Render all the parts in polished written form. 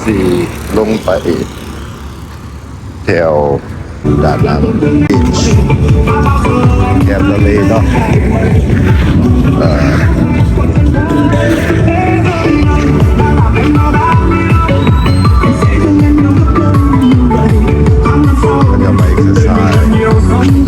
สี่ลงไปแถวด้านหลังบีชแคมทะเลเนาะก็จะไปเอ็กซ์ไซส์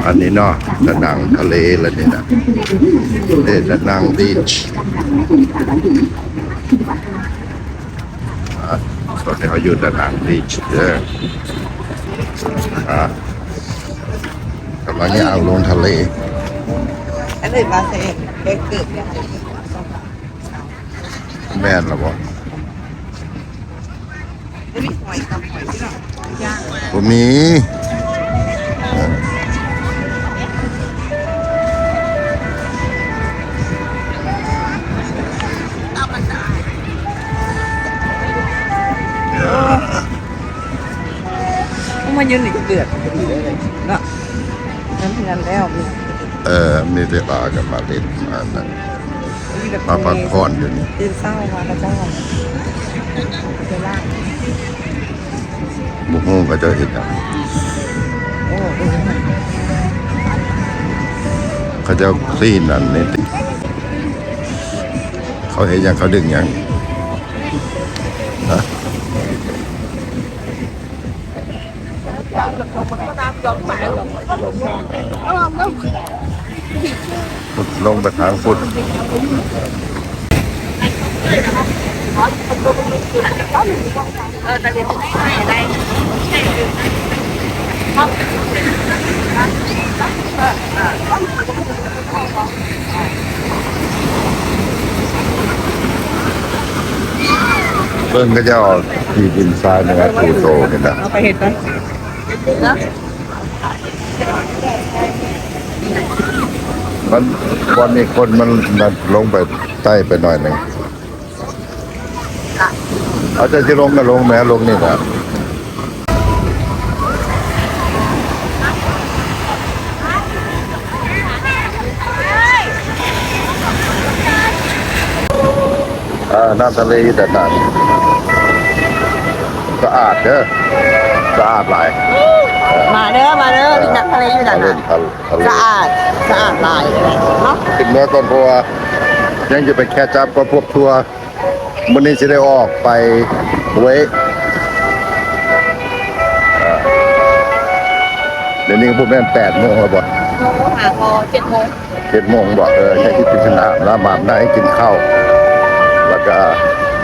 อันนี้เนาะดะนังทะเลแล้วนี่นะดะนังบีชตอนนี้เขาอยู่ดะนังบีชเด้อกำลังย่างลงทะเลอันนี้มาเสกเกิดแม่นหรอบ่มีหอยกับหอยที่เราย่างบ่มีมันยืนหนึ่งเดือดพอดีเลยเนาะนั่นแล้วมีเวลากันมาเล่นมาพักผ่อนอยู่นี่ตื่นเศร้ามาแล้วก็เวลาบุ้งก็จะเห็นเขาจะคลีนนั่นนี่เขาเห็นยังเขาดึงยังฮะลงไปทางฟุตเบิ้งก็จะเอาที่ดินทรายนะครับปูโตกันนะเอาไปเห็ดนะมันวันนี้คนมันลงไปใต้ไปหน่อยหนึ่งเอาจะลงก็ลงแม้ลงนี่นะน้ำทะเลแต่น้ำสะอาดเด้อสะอาดหลายมาเด้อมีน้ำทะเลอยู่ด้านนั้นสะอาดหลายเนาะถึงเมื่อก่อนเพราะว่ายังจะไปแค่จับกับพวกทัวร์วันนี้จะได้ออกไปเว้ยเดี๋ยวนี้พวกแม่น8 โมงแล้วบ่หาพอ7 โมง7 โมงบ่แค่ที่กินสนามแล้วมาได้กินข้าวแล้วก็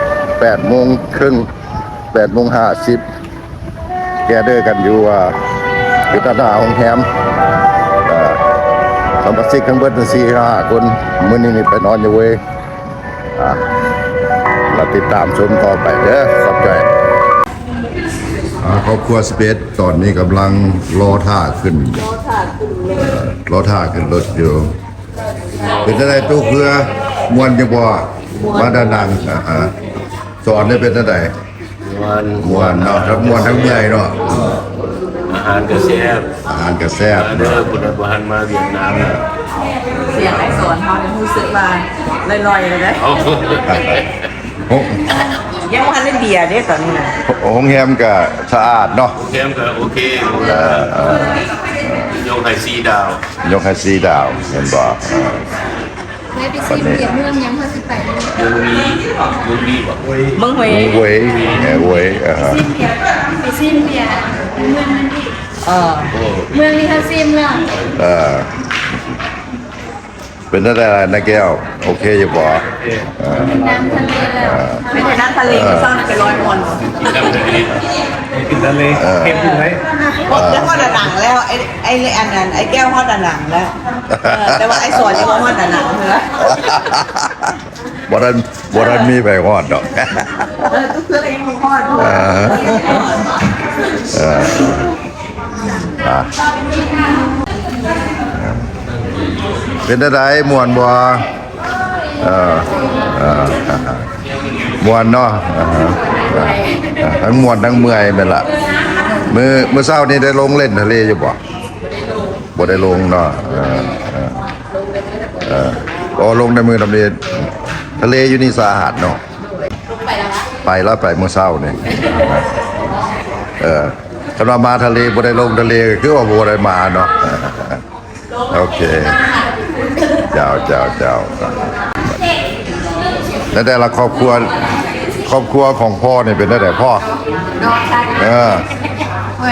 8 โมงครึ่ง8 โมง 50แกเด้อกันอยู่อยู่ตาของแฮมสมาชิกทั้งเบิด4-5 คนมื้อนี้นี่ไปนอนอยู่เว้ยเราติดตามชมต่อไปเด้อขอบใจครอบครัวสเปซตอนนี้กำลังรอท่าขึ้นรอท่าขึ้นรถอยู่เป็นอะไรตู้เครือมวนจะบ่มาดานังสอนได้เป็นอะไรมวนเนาะทั้งมวนทั้งเมื่อยเนาะอาหารกระแซบเด้อคุณอาหารมาเวียดนามเสียงไอ้สอนเขาเนี่ยรู้สึกมาลอยๆเลยนะยังว่าเล่นเบียร์ได้ตอนนี้นะห้องแฮมก็สะอาดเนาะแฮมก็โอเคยกให้4 ดาวยกให้4 ดาวเห็นบ่ไม่ไปซิมเบียร์เมืองยังพอสิไปมึงมีบ่เมืองเว้ยเว้ยซิมเบียร์ไปซิมเบียร์เมืองนั่นดิเมืองนี้เขาซิมแล้วเป็นอะไรนะแก้วโอเคอยู่บ่น้ำทะเลแล้วไม่ใช่น้ำทะเลมันสร้างเป็น100 มลกินทะเลเค็มไหมแล้วฮอดหนังแล้วไอ้อันนั้นไอ้แก้วฮอดหนังแล้วแต่ว่าไอ้สอนยังฮอดหนังเหรอบ่ บ่ทันมีไปฮอดดอก เป็นอะไรม่วนบ่ม่วนเนาะทั้งม่วนทั้งเมื่อยแม่นล่ะมื้อเช้านี้ได้ลงเล่นทะเลอยู่บ่ได้ลงเนาะก็ลงในมือทำเลทะเลอยู่นี่สะอาดเนาะไปแล้วไปมื้อเช้านี่สำหรับมาทะเลบ่ได้ลงทะเลคือว่าบ่ได้มาเนาะโอเคเจ้าแล้วแต่ละครอบครัวของพ่อเนี่ยเป็นได้แต่พ่อ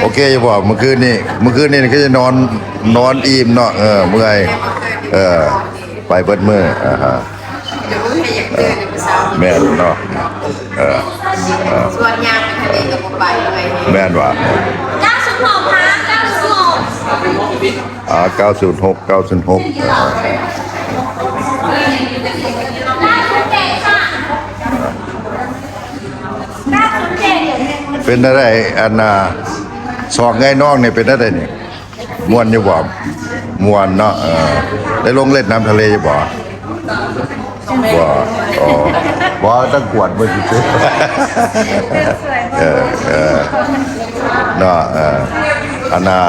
โอเคอยู่บ่เมื่อคืนนี่ก็จะนอนอิ่มเนาะเมื่อยไปเบิดมื้อแม่นเนาะส่วนยามไปทะเลกับไปเลย แม่นว่ะ906เป็นอะไรอันสองไงน้องเนี่ยเป็นอะไรนี่ม่วนอยู่บ่ม่วนเนาะได้ลงเล่นน้ำทะเลอยู่บ่บ่ต้องกวดบ่สิซื้อเนาะอันน่ะ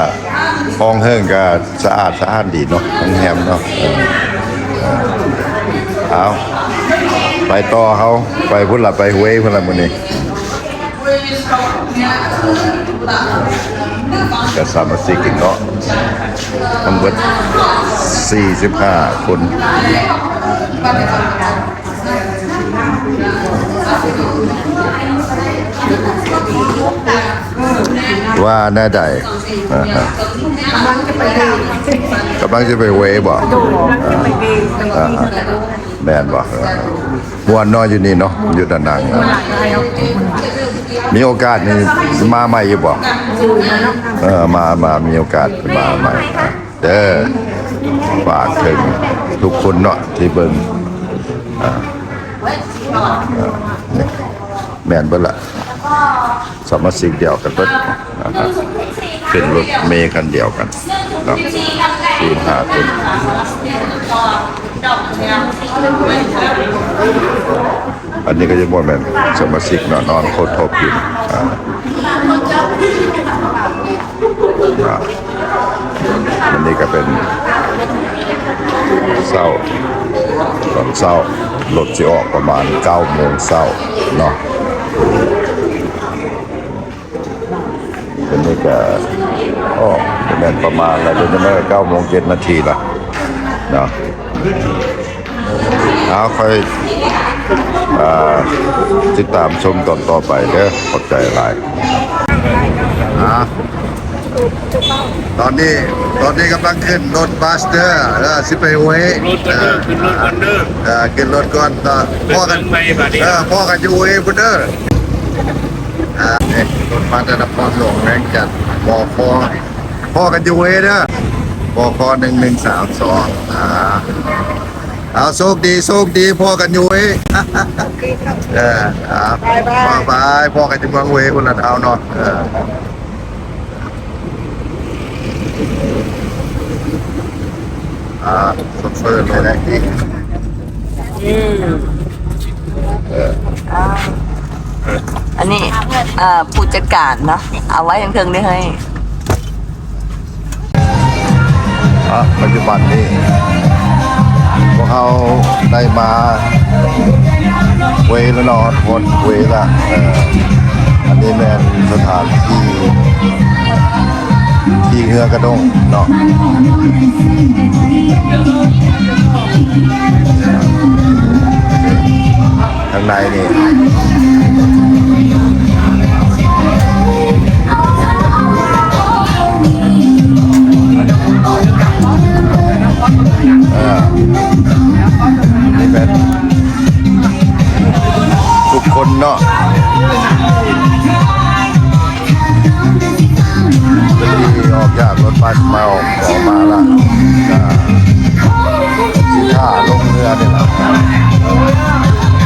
ห้องเฮิงก็สะอาดดีเนาะโรงแรมเนาะเอาไปต่อเขาไปพุ่นละไปห้วยพุ่นละมื้อนี้ก็สามัคคีกันเนาะทั้งหมด45 คนว่าแน่ใดกำลังจะไปเวบ่แม่นบ่ม่วนน้อยอยู่นี่เนาะอยู่ด้านหลังมีโอกาสนี่มาใหม่อยู่บ่มามีโอกาสมาใหม่เด้อฝากถึงทุกคนเนาะที่เบิ่งนี่แม่นเบิดละสมาชิกเดียวกันเบิดนะครับเป็นรถเมล์คันเดียวกันเนาะ45 คนอันนี้ก็จะบ่แม่นสมาชิกเนาะนอนโคตรทบอยู่อันนี้ก็เป็นเช้าตอนเช้ารถจะออกประมาณ 9 โมงเช้าเนาะอันนี้ก็แม่นประมาณแล้วเดี๋ยวนี้9 โมง 7 นาทีละเนาะเอาค่อยติดตามชมตอนต่อไปเด้อขอบใจหลายตอนนี้กำลังขึ้นรถบัสเด้อสิไปเวขึ้นรถก่อนพ่อกันอยู่เวบุเด้อรถบัสจะนครหลวงแรงจัดบคพ่อกันอยู่เวเด้อบค1132เอาโชคดีพ่อกันอยู่เว้ยบายพ่อกันจะเมืองเว้ยคนละเท้าเนาะสดเฟิร์เลยนะที่อันนี้ผู้จัดการเนาะเอาไว้ยังเทิงได้ให้ปัจจุบันนี้พวกเขาได้มาเวแล้วเนาะคนเวละอันนี้แม่นสถานที่เฮือกระด้งเนาะข้างในนี่นี่เป็นทุกคนเนาะที่ออกจากรถบัสมาออกมาละที่ท่าลงเรือนี่แหละ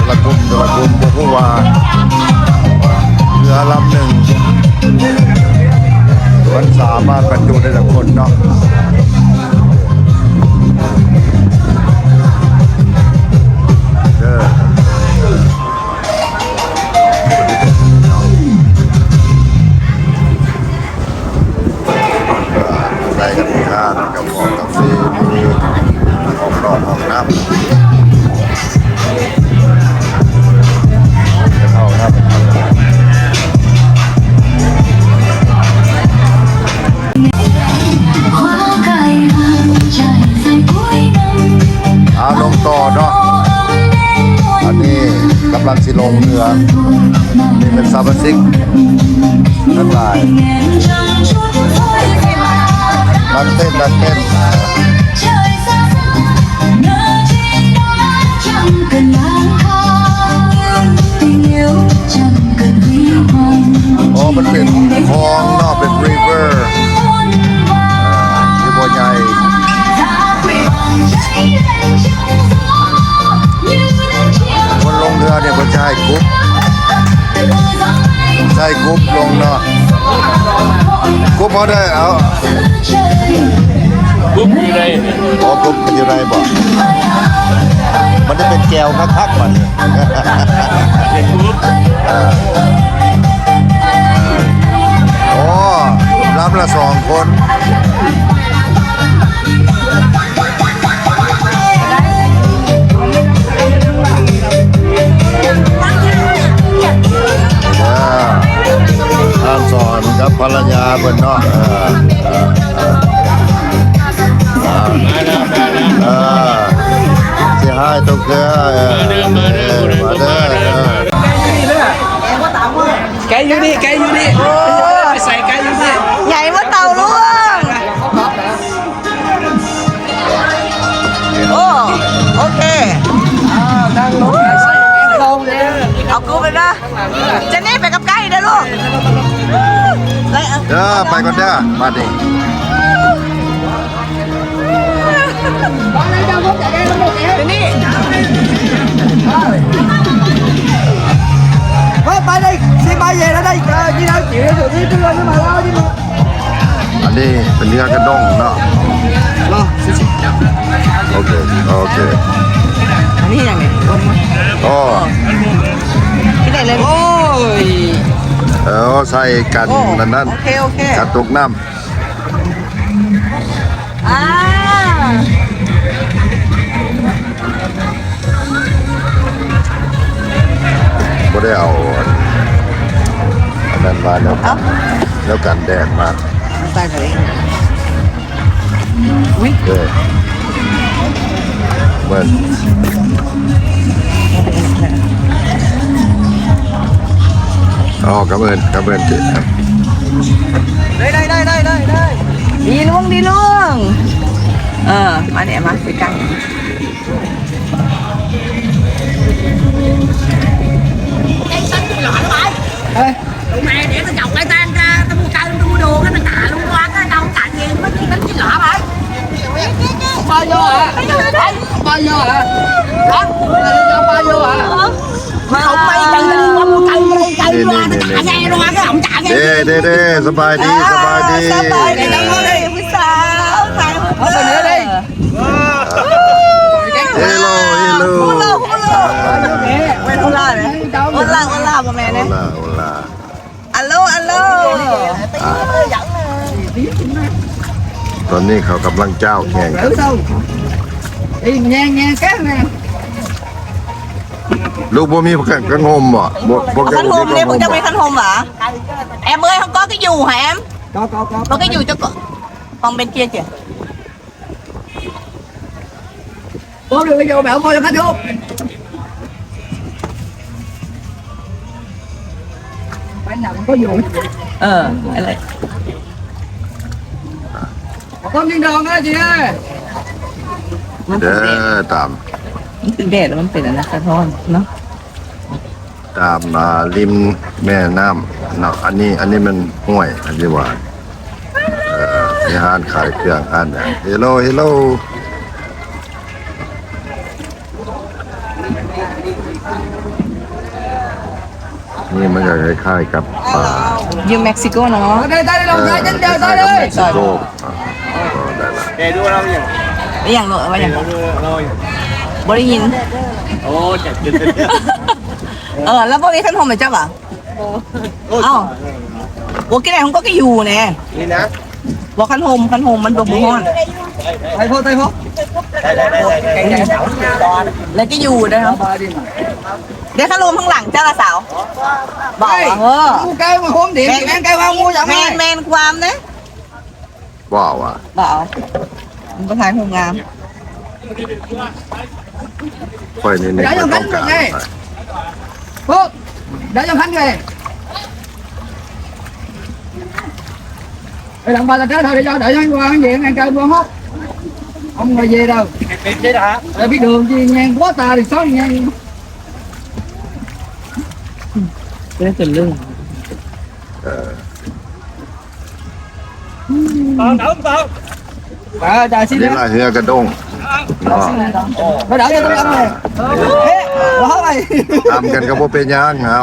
ละกลุ่มบ่ฮู้ว่าเรือลำหนึ่งมันสามารถบรรจุได้ทั้งคนเนาะใส่กันที่ห้างกับหม้อกาแฟมีของนอนห้องน้ำเข้าน้ำลงต่อเนาะอันนี้กำลังสิลงเรือนี่เป็นซาบะซิกทั้งหลายนักเต้นโอ้มันเป็นคลองเนาะเป็นริเวอร์ที่บ่ใหญ่คนลงเรือเนี่ยเขาใช้กรุ๊ปลงเนาะกรุ๊ปเขาได้เอา ปุ๊บอยู่ใน กรุ๊ปอยู่ในบ่มันจะเป็นแก้วคักๆมัน เป็นปุ๊บ โอ้รับละ2 คนท่านสอนกับภรรยาเพิ่นเนาะสิให้ตกเรือมาเด้อ ไก่อยู่นี่ไปใส่ไก่อยู่นี่ ใหญ่ว่าเต่าล่วงโอ้โอเค นั่งลงใส่ลงเลย เอากูไปนะเจนนี่ไปกับไก่เด้อลูกเลยเอา ไปก่อนเด้อมาดิ เจนนี่ ไปđây xe bay về ra đây đi đâu chịu được đi tôi lên mà lao đi mà อันนี้เป็นเรือกระด้งเนาะโอเค อันนี้ยังไง โอ้ ที่ไหนเลยโอ้ย ใส่กันนั่น โอเค กันตกน้ำก็ได้เอาอันนั้นมาแล้วกันแดดมา ใส่ไปเลย เหมือนกระเบินจิต đây đi luôn mà để mà phải căng tụi mày để tao chọc lại tan ra tao mua cây tao mua đồ cái tao trả luôn qua cái đâu cạnh gì mấy cái bánh chín lọ mày bao vô hả bao vô hả đó bao vô hả mà không mày chạy tao đi qua mua cây qua tao trả nghe luôn cái ông trả nghe เด้สบายดี đây với sao phải không phải nữa đi เฮลโล Hola của mẹ này. Alo. ตอนนี้เขากำลังเจ้าแข่งกัน đi nghe cái nè ลูกบ่มีกันห่มบ่บ่ Khăn hôm đi, bọn cho mày khăn hôm hả? Em ơi, không có cái dù hả em? Có cái dù cho con bên kia kìa. có được cái vô mẹ không coi cho khách vô phải nào cũng có dù Lại. con đi đường đó chị ơi เด้อตาม มันเป็นแดดแล้วมันเป็นอะไรสะท้อนเนาะ ตามมาริมแม่น้ำเนาะอันนี้มันห้วยอันนี้ว่ามีร้านขายเครื่องอันเนี่ยเฮลโล นี่มันก็คล้ายๆกับป่า อยู่เม็กซิโกเนาะ đây đây lòng trai chân ค đều ล้าย đây ๆกับ đây เม็กซิโกก็ได้ละ แกดูเราอย่าง ไม่อย่างเนอะว่าอย่าง ดูเราอย่าง บ่ได้ยิน โอ้จัดจุด แล้วพวกนี้ท่านโฮมเหมือนเจ้าป่ะเอ้าบอกกี่ไหนของก็กี่อยู่เนี่ย นี่นะ บอกคันโฮมมันบ่บ่ฮ้อน tay phố ได้ แล้วก็อยู่นะครับเดี๋ยวคันโฮมข้างหลังเจ้าละสาวบอก cây mà hôm điện thì ăn cây hoa mua chẳng แมน ai แมนความเนี่ย ว้าวอ่ะ บอกมันก็ทายโฮมงาม ค่อยนี่นี่ก็ต้องการ phố để cho khánh kìa Để đặng bà là cái thôi để cho đợi cho anh qua ăn diện ăn cây buông hốt không phải về đâu เป็นได้หรอ để biết đường chi ngang quá ta thì xóa ngang เรื่องเป็นเรื่อง ตอง trời xin นี่ đấy ละเหือกระด้งเนาะ nó đỡ cho tôi ăn này thế đó này ทำกันก็บ่เป็นหยังเอา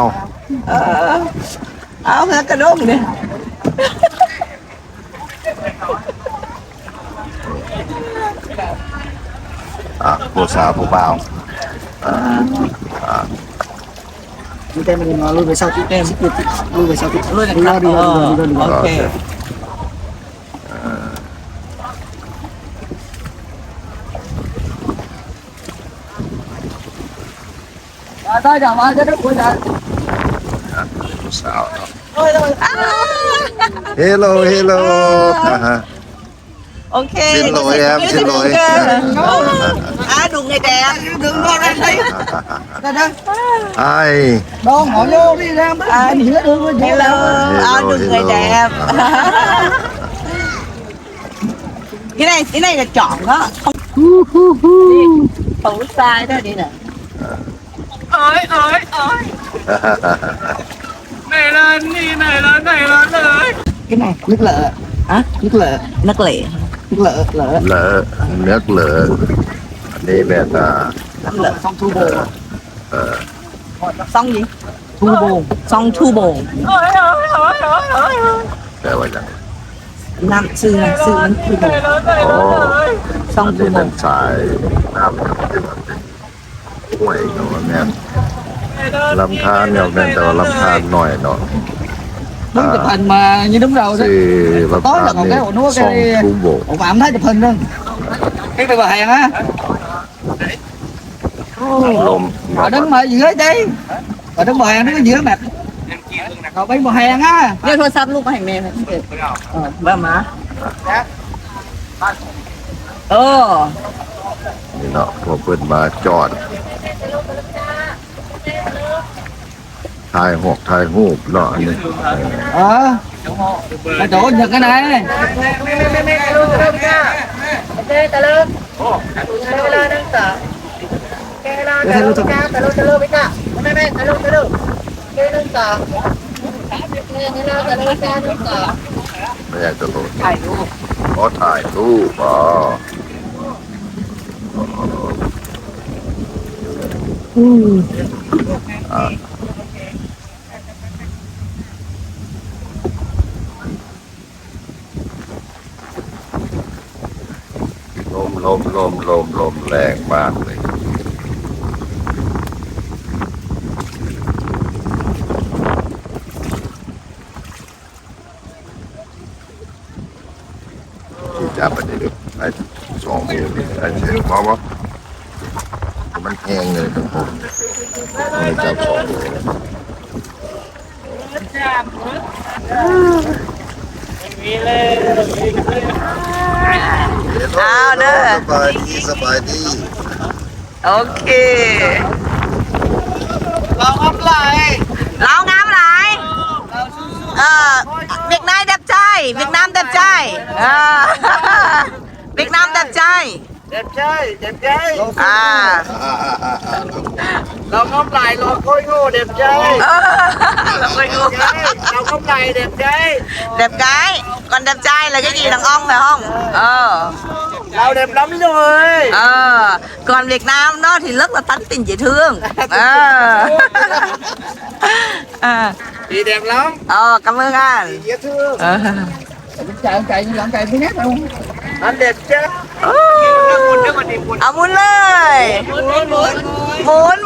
เอาเพื่อกระด้งเนี่ย ผู้สาวผู้บ่าว chúng ta mình nói lui về sau chúng em lui về sau lui này đi đi โอเค thôi chào ba cho nó vui rồi ผู้สาวเนาะเฮลโลเฮลโล โอเค xin lỗi em xin lỗi ดูไงแดง đừng lo ra đây đây đây ไอ้ đón họ vô đi ra anh hiểu được rồi เฮลโลดูไงแดงที่ไหนจะจ่องก็ของลูกชายได้ดีน่ะ เอ้ยไหนร้านนี่ไหนร้านเลย cái này nước lợ อะ nước lợ นักเล่ nước lợ lợ เหลอเนื้อเหลออันนี้แบบ น้ำเหลือง xong thu bồn ซ่องยิง thu bồn ซ่องทูโบง แปลว่าอย่าง น้ำซื้อมันทูโบง โอ้ ซ่อง อัน ทู นี้ โบ เป็ ง นสายน้ำที่มันเป็นห้วยเนาะแม่นลำธารเนี่ยแม่นแต่ว่าลำธารหน่อยเนาะ đúng chụp hình mà như đúng rồi đó สี่ลำ tối ธาร là còn นี่ cái ổ nuôi สอง cái ทุ่มโบก ổ phạm thấy chụp hình luôn cái tay bà hàng á ลม ở đứng mà dưới đi ở đứng bà hàng nó có giữa mặt còn bên bà hàng á เรียกโทรศัพท์ลูกมาให้แม่บ้ามานี่เนาะพอเพิ่นมาจอดถ่ายหกถ่ายรูปเนาะอันนี้ là chỗ nhật cái nàyไม่อยากจะโหลดถ่ายรูปอ๋อถ่ายรูปอ๋อลมแรงมากเลยที่จับไปนี่ดูไอ้สองมือนี่ไอ้เสียงเพราะว่ามันแห้งเลยทุกคนไม่จับสองมือ เอาเด้อ สบายดี โอเค เราอัพไลน์ เรางามหลายเวียดนามđẹp trai Việt Nam đẹp trai Việt Nam đẹp trai đẹp traiเราอัพไลน์เราค่อยโง่เด็บใจ เราไปดู เราอัพไลน์เด็บใจ đẹp gái còn đẹp trai là cái gì đàn ông phải không Lao đẹp lắm rồi. Còn Việt Nam nó thì rất là tánh tình dễ thương. Chị đẹp lắm. Cảm ơn anh. Dễ thương. Chạy như chạy thứ nhất không? Anh đẹp chứ. Muốn lời. Muốn.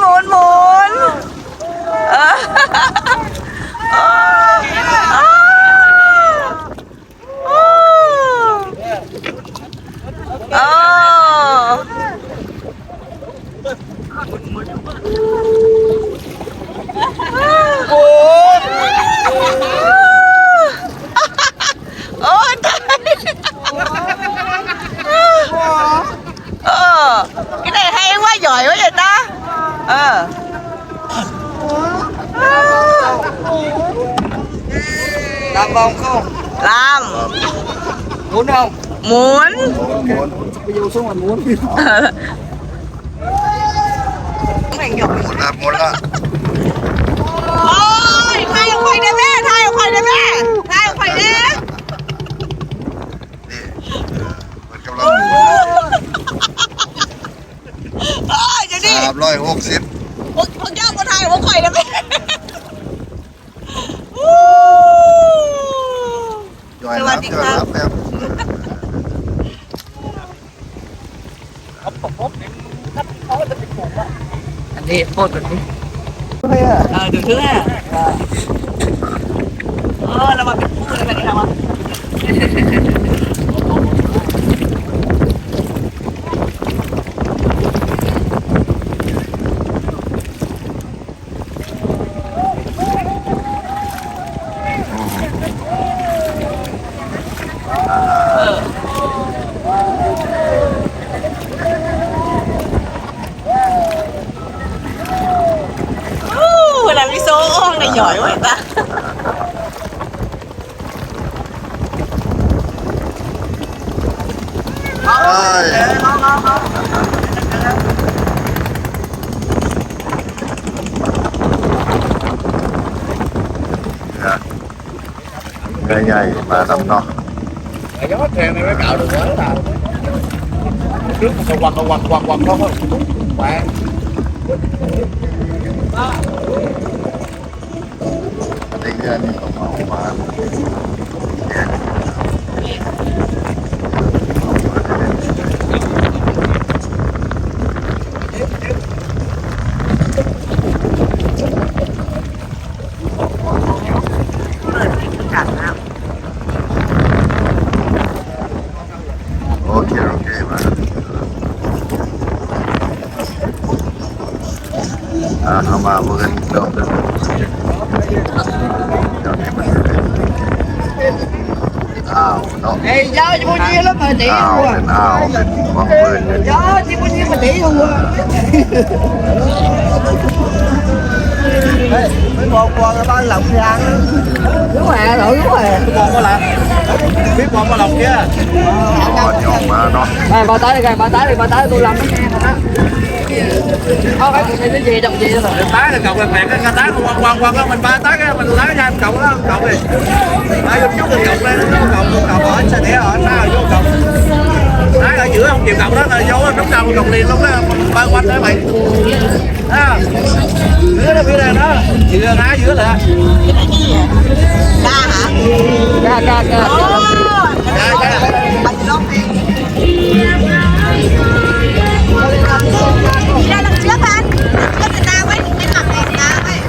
Cái này hay quá, giỏi quá vậy ta. Làm vòng không? Làm. Muốn không? Muốn. Bây giờ xuống là muốn. Một là Ôi, thay ông khoai đây mẹ, thay ông khoai đây.มันกำลังหมุน Vậy đi. 360 Ông cháu có thay ông khoai đây mẹ. ย่อยน้ำแบบ Anh đi phốt rồi đi. Được thứ ha. Là mà biết phu này đi nào. Làm cái số này giỏi quá ta. Ngày mà năm nó gió thèm này mới cạo được quá là trước mà quằn đó thôi bạn đi ra đi mà ok mà sama bukan dokter Ê, gió chỉ bao nhiêu lắm mà tỷ luôn à. Gió chỉ bao nhiêu mà tỷ luôn à. Mấy con là bao lọc ra. Đúng rồi, đúng rồi. con có làm biết con có lòng kia Ba tới đây tôi làm cái nghe đó. Không phải cái gì đồng gì rồi. tái là cậu là mẹ cái tái quăng đó mình ba tái cái mình lấy ra cậu đó cậu đi lấy chút chút cậu lên cậu ở xe đĩa ở sao vô cậu tái ở giữa không chịu cậu đó là vô đúng đầu cậu liền lúc đó mình ba quanh đấy mày giữa đó phía đây đó giữa đá giữa là Ca hả? Ca. Bạch lông đi. Đi ra đằng trước anh. Đằng trước Việt Nam ấy, cái mặt này Việt Nam ấy.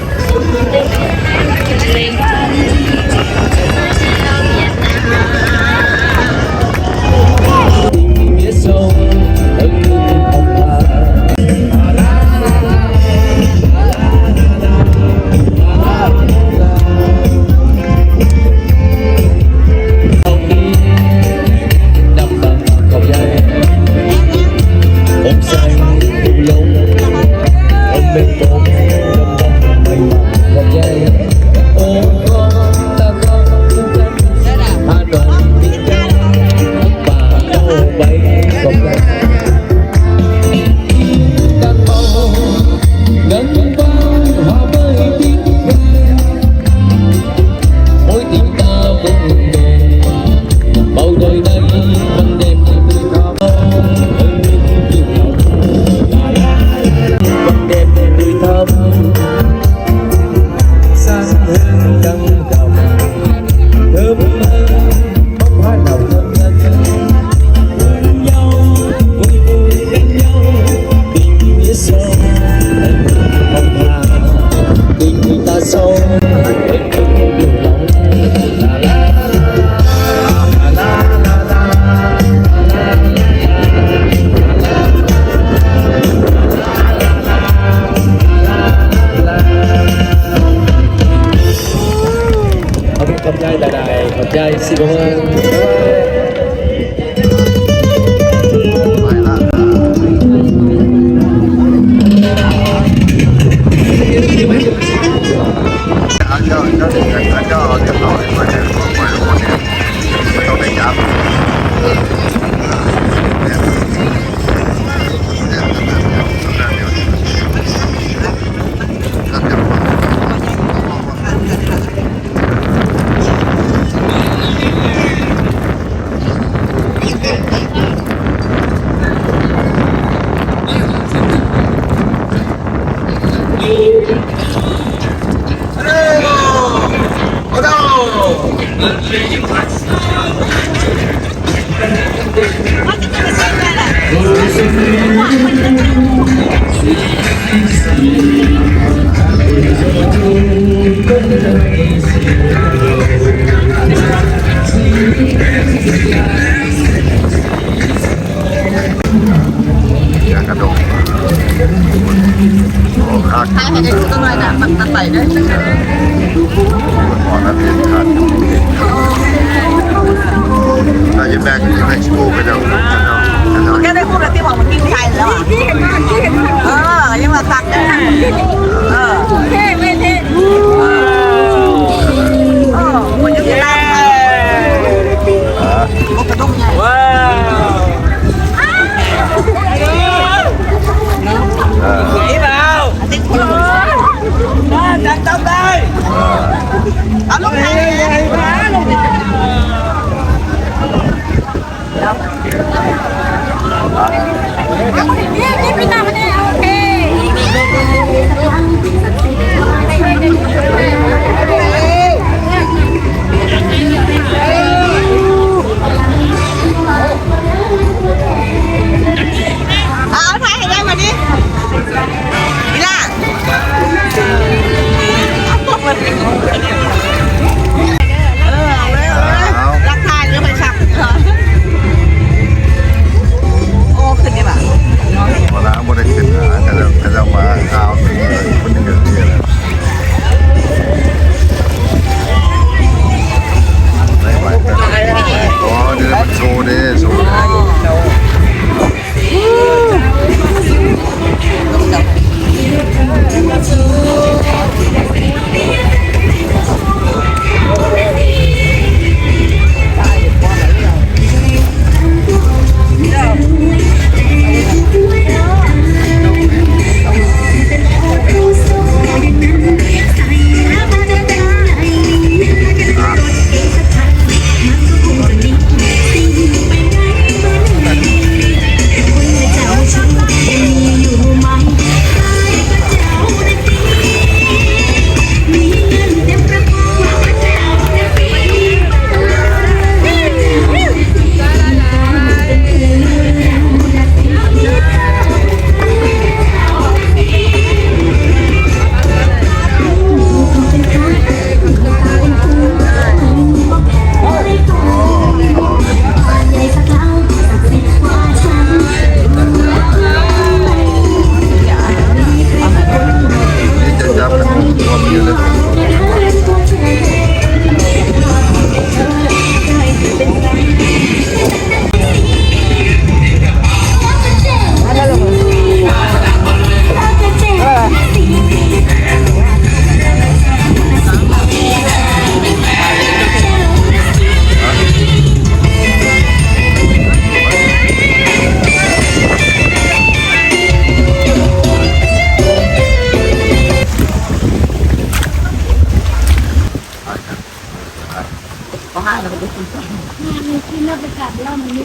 อยากกระโดดโอ้คัก ใครให้ได้ดูตัวหน่อยนะมันไปได้ ขอนักเรียนคักเราจะแบกที่เม็กซิโกไปเดี๋ยว แกได้พูดแล้วที่บอกมันกินไทยแล้วอ่ะยังมาตักได้เท่ไม่เท่มันจะมีลาบมันกระด้งใหญ่ว้าวนี่เปล่าติ๊กคนละจังจังได้เอาลูกไทยลงนี่พี่ตาไม่ได้โอเค เอาไทยให้ได้มาดินี่ล่ะรักทายหรือไปชักโอ้ขึ้นได้ป่ะ เวลาบริขึ้นก็จะมาข่าวคนหนึ่งเดียวอ๋อเดี๋ยวมันโชว์ดิโชว์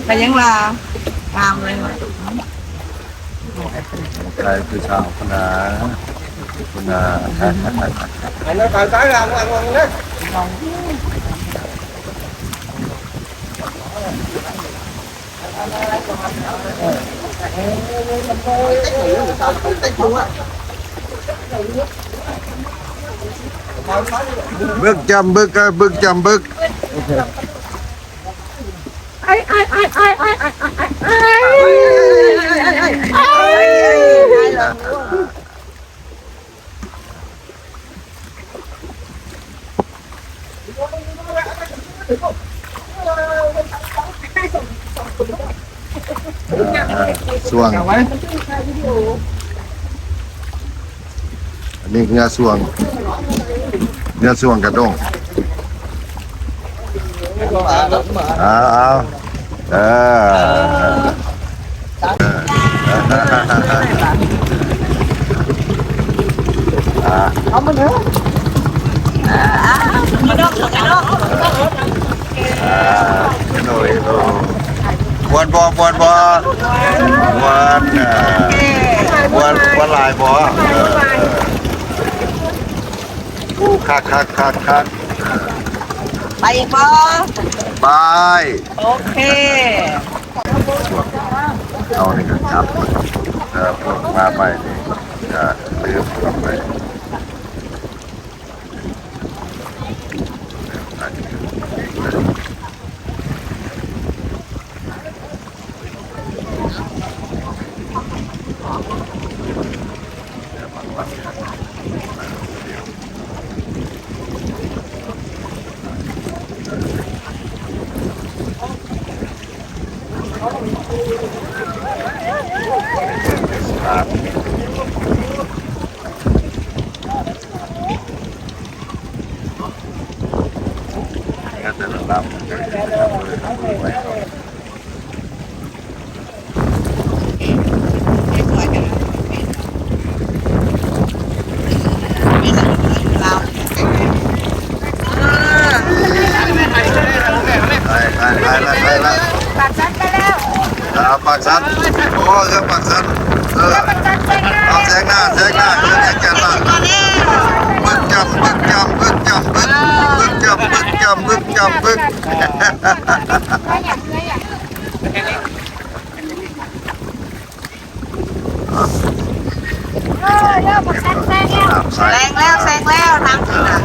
แต่ยังลางามเลย ใครคือชาวคณะคณะ Anh nói phải tới làm ăn ngon đấy. บึกจำบึกบึกจำบึกส่วงอันนี้เงาส่วงกระด้งเอาเอามาเถอะกระดกกระดก หน่อยวันบอวันลายบอคัก ไปอีกบ่ ไป โอเค เอานี่กันครับพวกมาไปนี่จะลืมกลับไปก็จะรับไว้ ไปละปากสันไปแล้วปากสันโอ้ยปากสันเอาแซงหน้าแซงจับละบึกจับแซงแล้วทางขึ้นอ่ะ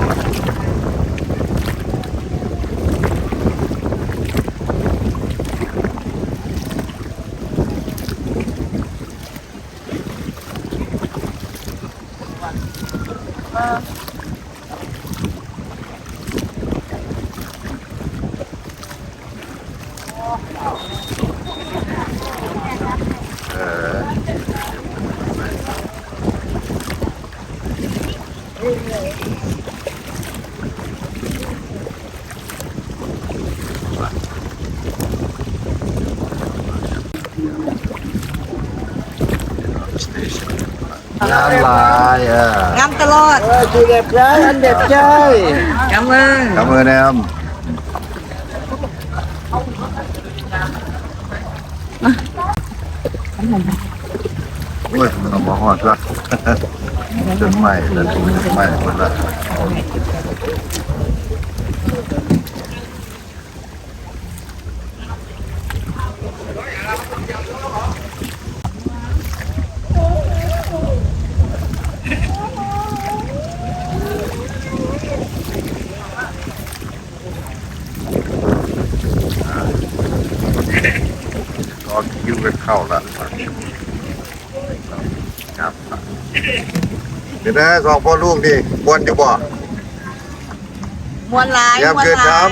น้ำลายงามตลอด จีเด็บใจอันเด็บใจ งามมือ ทำมือแนมโอ้ยเอามาหอดละจนใหม่แล้วจนใหม่หมดละก็คิวกันเข้าละครับเดี๋ยวนะสองพ่อลูกดิบวนจะบอก มวนหลาย เยี่ยมเกินครับ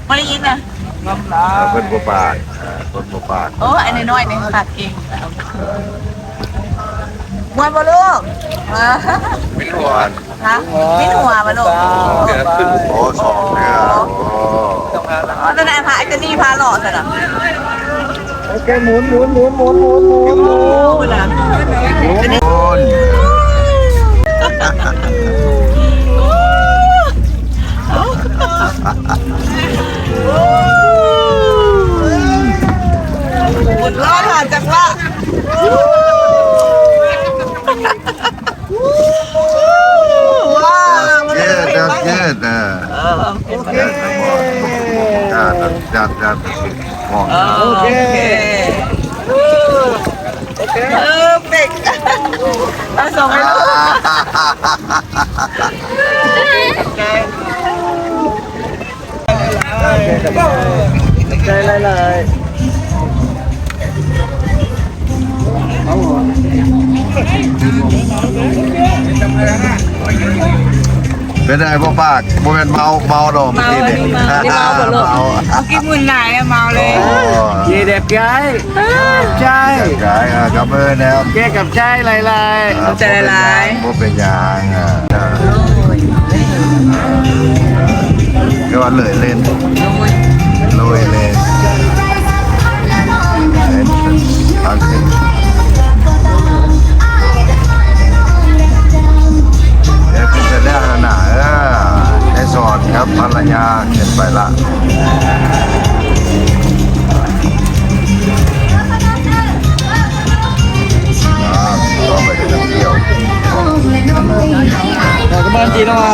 ไม่ได้ยินนะ เพิ่นบ่ปากคนบ่ปาก โอ้ไอ้น้อยๆเนี่ยตัดเองมวนบ่ลูก ไม่หวาน ฮะมิ้นหัวบ่ลูก โอ้สองเนี่ยโอ้ นั่นแหละพาไอ้เจนี่พาหล่อสินะ โอเคหมุน คุณนะ โอน บุญรอดผ่านจังละว้าว เย็ดนะโอเคจัดมอง โอเคเป็กเอาส่งให้ลูก ใจเลย เป็นไงพ่อปากโมเมนเมาดอกเมื่อกี้นี่เมา กินมือไหนเมาเลย จีเด็บใจใจ กายกับมือแนว แกกับใจลาย บ่เป็นยางก็ว่าเลยเล่นลอยเล่นทางขึ้นเดี๋ยวขึ้นจะได้หนาให้สอนครับภรรยาเขียนไปละต่อไปจะเที่ยว แต่ก็บ้านจีนว่า